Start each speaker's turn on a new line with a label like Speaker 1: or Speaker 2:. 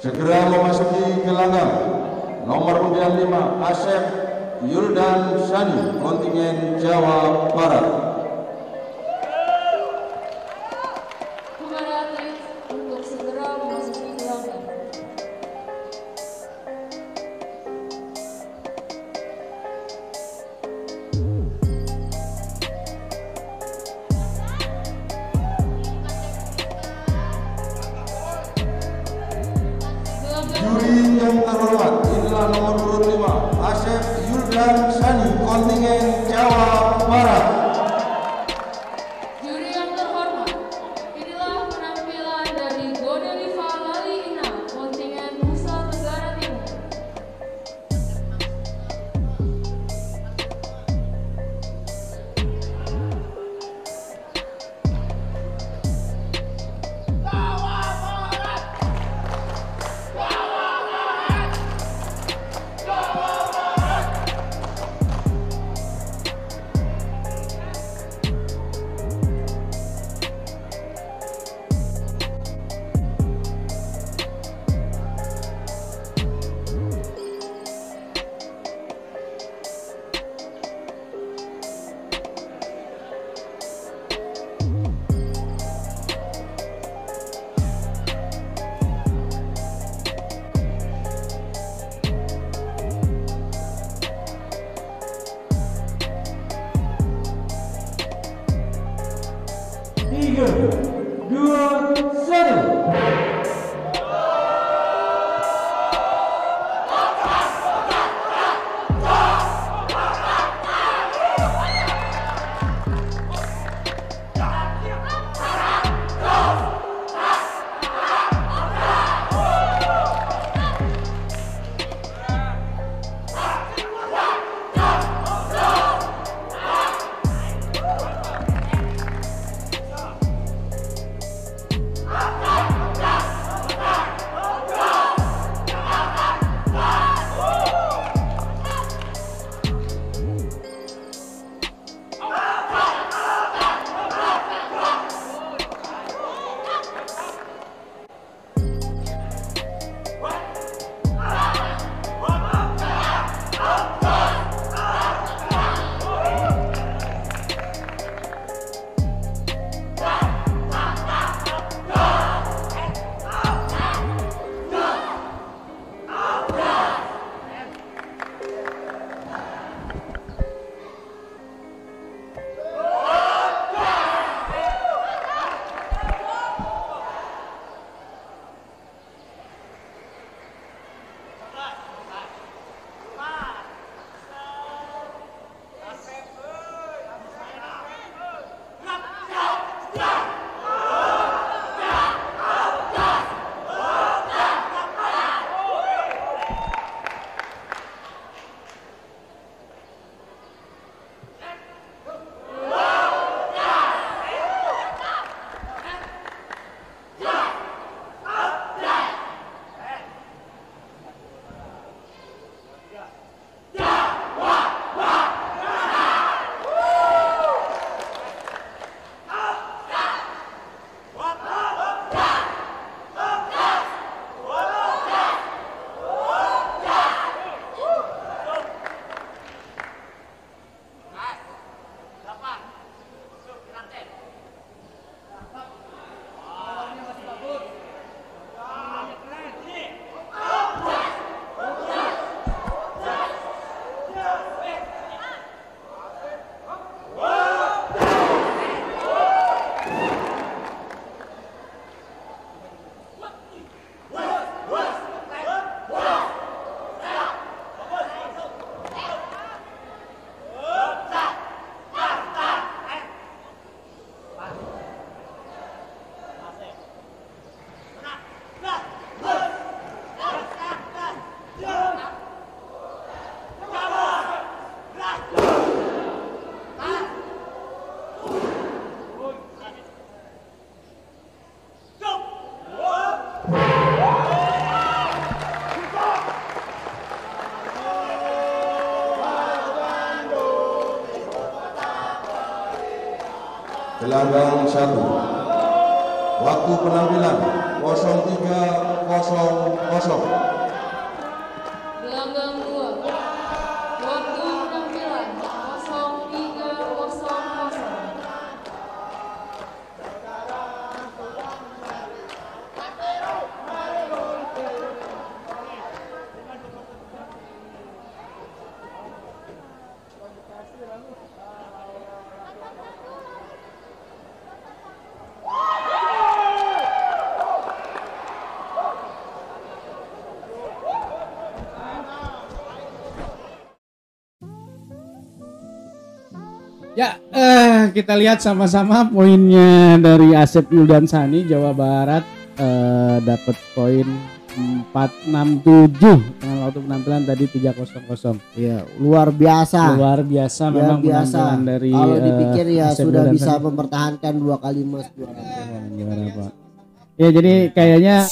Speaker 1: Segera memasuki gelanggang nomor undian 5 Asep Yuldan Shani, kontingen Jawa Barat.
Speaker 2: Kepada atlet untuk segera memasuki gelanggang.
Speaker 1: Juri yang terhormat, inilah nomor urut 5 Asep Yuldan Shani, kontingen Jawa Barat.
Speaker 2: Juri yang terhormat, inilah penampilan dari Godeliva Laliina, kontingen Nusa Tenggara Timur.
Speaker 3: Tiga, dua, satu.
Speaker 1: Gelanggang 1 Waktu penampilan 03.00.
Speaker 2: Gelanggang 2. Waktu penampilan 03.00.
Speaker 4: Ya, kita lihat sama-sama poinnya dari Asep Yuldan Sani Jawa Barat, dapat poin 467 dengan waktu penampilan tadi 300.
Speaker 5: Iya, luar biasa.
Speaker 4: Luar biasa memang penampilan dari
Speaker 5: kalau dipikir ya
Speaker 4: Asep
Speaker 5: sudah
Speaker 4: Yuldan
Speaker 5: bisa
Speaker 4: Sani.
Speaker 5: mempertahankan 2 kali emas juara.
Speaker 4: Gimana Pak? Ya jadi kayaknya